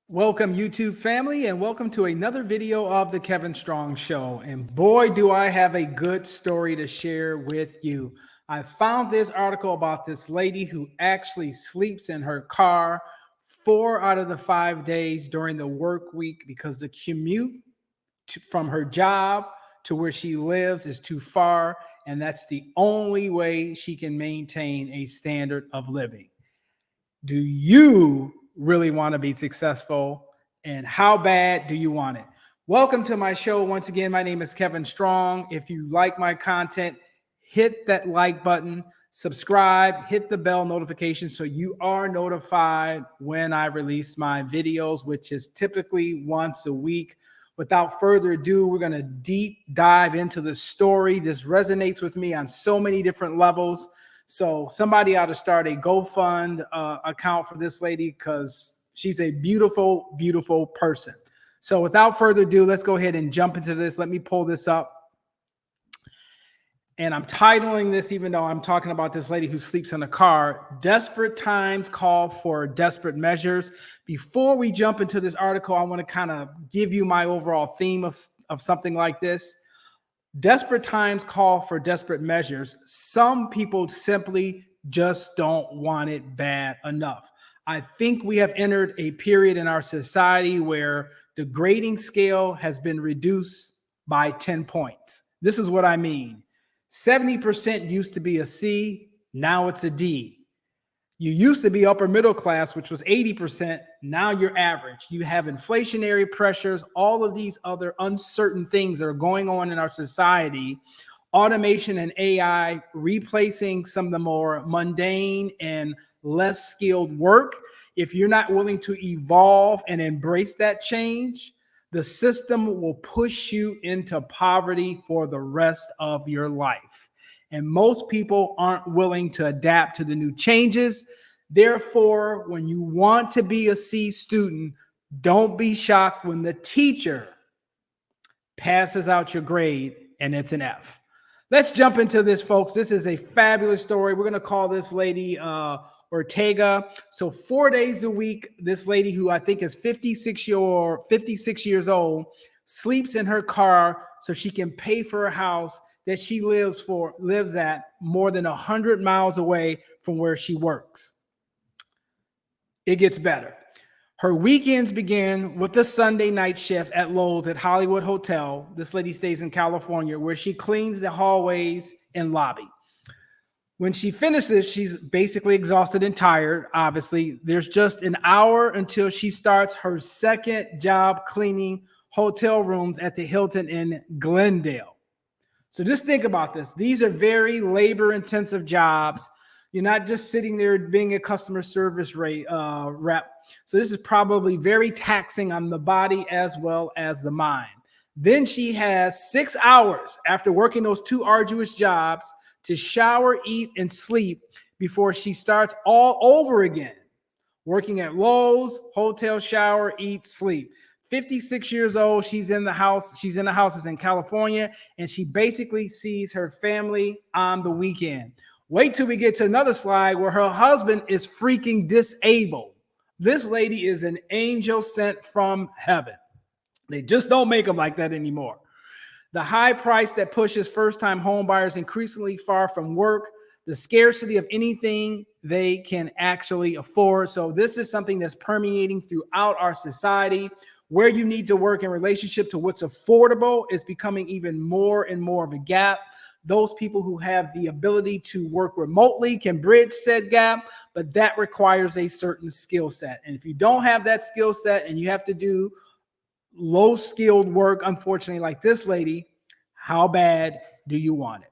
Welcome, YouTube family, and welcome to another video of the Kevin Strong Show. And boy, do I have a good story to share with you. I found this article about this lady who actually sleeps in her car 4 out of the 5 days during the work week because the commute from her job to where she lives is too far, and that's the only way she can maintain a standard of living. Do you really want to be successful? And how bad do you want it? Welcome to my show. Once again, my name is Kevin Strong. If you like my content, hit that like button, subscribe, hit the bell notification so you are notified when I release my videos, which is typically once a week. Without further ado, we're going to deep dive into the story. This resonates with me on so many different levels. So somebody ought to start a GoFund account for this lady because she's a beautiful, beautiful person. So without further ado, let's go ahead and jump into this. Let me pull this up. And I'm titling this, even though I'm talking about this lady who sleeps in a car, Desperate Times Call for Desperate Measures. Before we jump into this article, I want to kind of give you my overall theme of something like this. Desperate times call for desperate measures. Some people simply just don't want it bad enough. I think we have entered a period in our society where the grading scale has been reduced by 10 points. This is what I mean. 70% used to be a C, now it's a D. You used to be upper middle class, which was 80%. Now you're average. You have inflationary pressures, all of these other uncertain things that are going on in our society. Automation and AI replacing some of the more mundane and less skilled work. If you're not willing to evolve and embrace that change, the system will push you into poverty for the rest of your life. And most people aren't willing to adapt to the new changes. Therefore, when you want to be a C student, don't be shocked when the teacher passes out your grade and it's an F. Let's jump into this, folks. This is a fabulous story. We're going to call this lady Ortega. So 4 days a week, this lady who I think is 56 years old sleeps in her car so she can pay for a house that she lives at more than 100 miles away from where she works. It gets better. Her weekends begin with a Sunday night shift at Lowe's at Hollywood Hotel. This lady stays in California, where she cleans the hallways and lobby. When she finishes, she's basically exhausted and tired. Obviously, there's just an hour until she starts her second job cleaning hotel rooms at the Hilton in Glendale. So just think about this. These are very labor-intensive jobs. You're not just sitting there being a customer service rep. So this is probably very taxing on the body as well as the mind. Then she has 6 hours after working those two arduous jobs to shower, eat, and sleep before she starts all over again. Working at Lowe's, hotel, shower, eat, sleep. 56 years old. She's in the house. She's in the houses in California, and she basically sees her family on the weekend. Wait till we get to another slide where her husband is freaking disabled. This lady is an angel sent from heaven. They just don't make them like that anymore. The high price that pushes first-time homebuyers increasingly far from work, the scarcity of anything they can actually afford. So this is something that's permeating throughout our society. Where you need to work in relationship to what's affordable is becoming even more and more of a gap. Those people who have the ability to work remotely can bridge said gap, but that requires a certain skill set. And if you don't have that skill set and you have to do low skilled work, unfortunately, like this lady, how bad do you want it?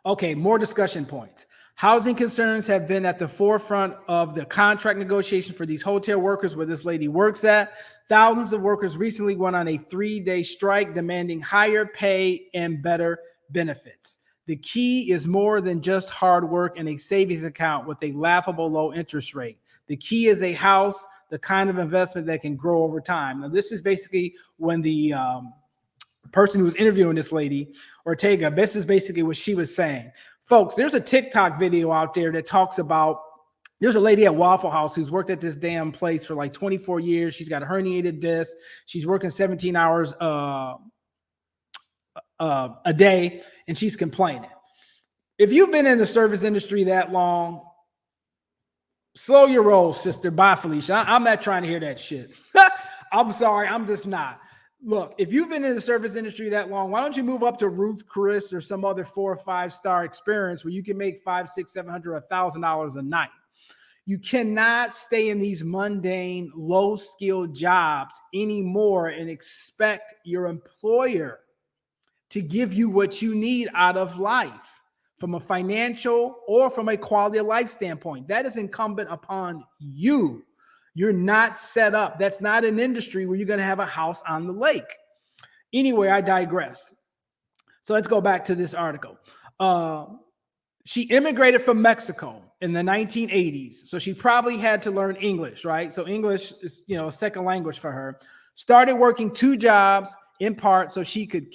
Okay, more discussion points. Housing concerns have been at the forefront of the contract negotiation for these hotel workers where this lady works at. Thousands of workers recently went on a 3-day strike demanding higher pay and better benefits. The key is more than just hard work and a savings account with a laughable low interest rate. The key is a house, the kind of investment that can grow over time. Now, this is basically when the person who was interviewing this lady, Ortega, this is basically what she was saying. Folks, there's a TikTok video out there that talks about There's a lady at Waffle House who's worked at this damn place for like 24 years. She's got a herniated disc. She's working 17 hours a day, and she's complaining. If you've been in the service industry that long, slow your roll, sister. Bye, Felicia. I'm not trying to hear that shit. I'm sorry. I'm just not. Look, if you've been in the service industry that long, why don't you move up to Ruth Chris or some other 4 or 5 star experience where you can make $500, $600, $700, $1,000 a night? You cannot stay in these mundane, low-skilled jobs anymore and expect your employer to give you what you need out of life from a financial or from a quality of life standpoint. That is incumbent upon you. You're not set up. That's not an industry where you're going to have a house on the lake. Anyway, I digress. So let's go back to this article. She immigrated from Mexico in the 1980s. So she probably had to learn English, right? So English is, a second language for her. Started working 2 jobs in part so she could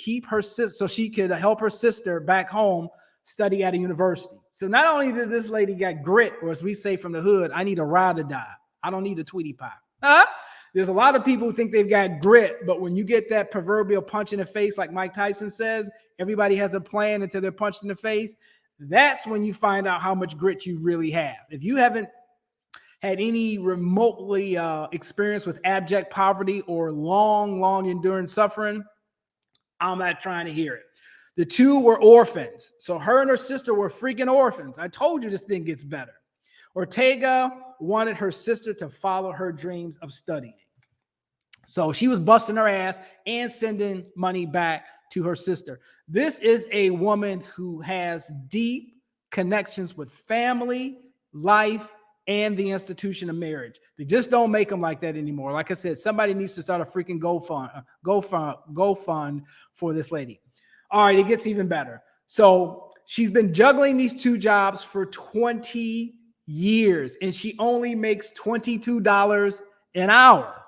help her sister back home study at a university. So not only does this lady got grit, or as we say from the hood, I need a ride or die. I don't need a Tweety pie. There's a lot of people who think they've got grit, but when you get that proverbial punch in the face, like Mike Tyson says, everybody has a plan until they're punched in the face. That's when you find out how much grit you really have. If you haven't had any remotely experience with abject poverty or long endurance suffering, I'm not trying to hear it. The 2 were orphans. So her and her sister were freaking orphans. I told you this thing gets better. Ortega wanted her sister to follow her dreams of studying. So she was busting her ass and sending money back to her sister. This is a woman who has deep connections with family, life, and the institution of marriage. They just don't make them like that anymore. Like I said, somebody needs to start a freaking GoFund for this lady. All right, it gets even better. So she's been juggling these 2 jobs for 20 years, and she only makes $22 an hour.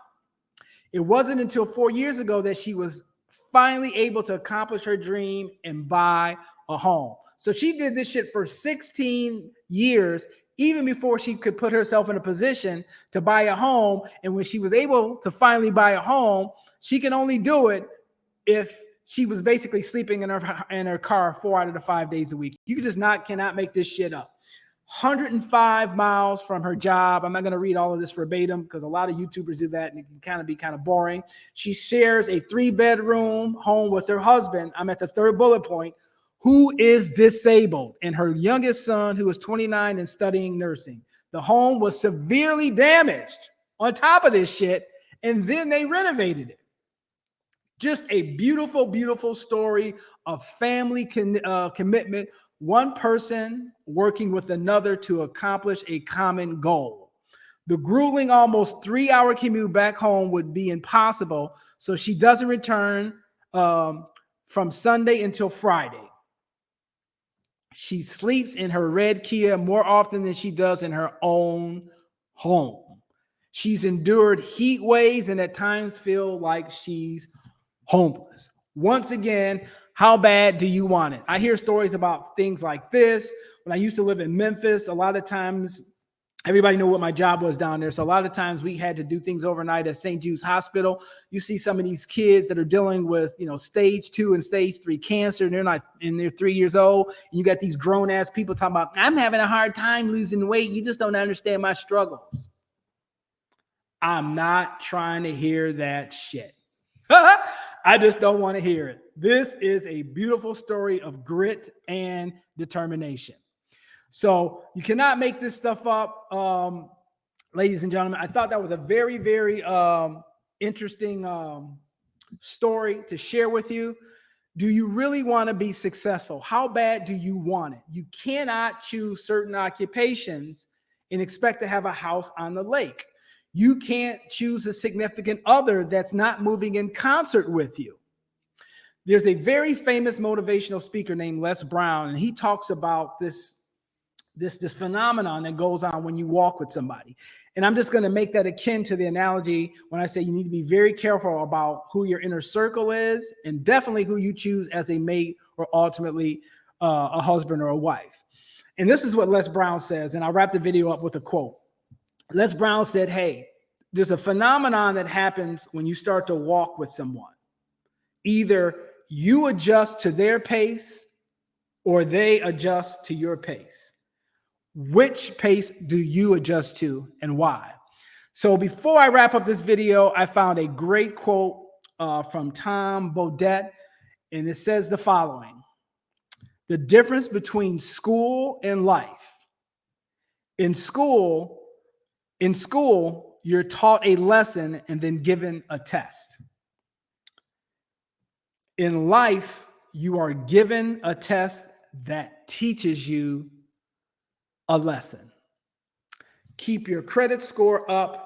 It wasn't until 4 years ago that she was finally able to accomplish her dream and buy a home. So she did this shit for 16 years, even before she could put herself in a position to buy a home. And when she was able to finally buy a home, she can only do it if she was basically sleeping in her car 4 out of the 5 days a week. You cannot make this shit up. 105 miles from her job. I'm not going to read all of this verbatim because a lot of YouTubers do that and it can be kind of boring. She shares a 3-bedroom home with her husband. I'm at the 3rd bullet point, who is disabled, and her youngest son, who is 29 and studying nursing. The home was severely damaged on top of this shit, and then they renovated it. Just a beautiful, beautiful story of family commitment. One person working with another to accomplish a common goal. The grueling almost 3-hour commute back home would be impossible, so she doesn't return from Sunday until Friday. She sleeps in her red Kia more often than she does in her own home. She's endured heat waves and at times feel like she's homeless. Once again, how bad do you want it? I hear stories about things like this. When I used to live in Memphis, a lot of times, everybody knew what my job was down there. So a lot of times we had to do things overnight at St. Jude's Hospital. You see some of these kids that are dealing with, stage 2 and stage 3 cancer, and they're 3 years old. And you got these grown ass people talking about, I'm having a hard time losing weight. You just don't understand my struggles. I'm not trying to hear that shit. I just don't want to hear it. This is a beautiful story of grit and determination. So you cannot make this stuff up, ladies and gentlemen. I thought that was a very, very interesting story to share with you. Do you really want to be successful? How bad do you want it? You cannot choose certain occupations and expect to have a house on the lake. You can't choose a significant other that's not moving in concert with you. There's a very famous motivational speaker named Les Brown, and he talks about this phenomenon that goes on when you walk with somebody. And I'm just going to make that akin to the analogy when I say you need to be very careful about who your inner circle is, and definitely who you choose as a mate or ultimately a husband or a wife. And this is what Les Brown says. And I'll wrap the video up with a quote. Les Brown said, hey, there's a phenomenon that happens when you start to walk with someone. Either you adjust to their pace or they adjust to your pace. Which pace do you adjust to and why? So before I wrap up this video, I found a great quote from Tom Bodett, and it says the following: the difference between school and life. In school, you're taught a lesson and then given a test. In life, you are given a test that teaches you a lesson. Keep your credit score up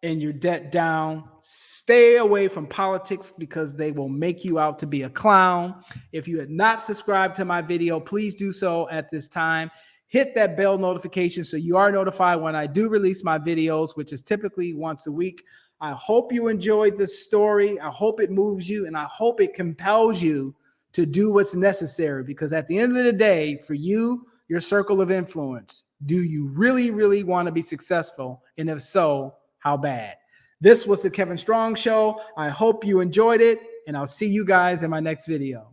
and your debt down. Stay away from politics because they will make you out to be a clown. If you had not subscribed to my video, please do so at this time. Hit that bell notification so you are notified when I do release my videos, which is typically once a week. I hope you enjoyed this story. I hope it moves you, and I hope it compels you to do what's necessary, because at the end of the day, for you, your circle of influence, do you really, really want to be successful? And if so, how bad? This was the Kevin Strong Show. I hope you enjoyed it, and I'll see you guys in my next video.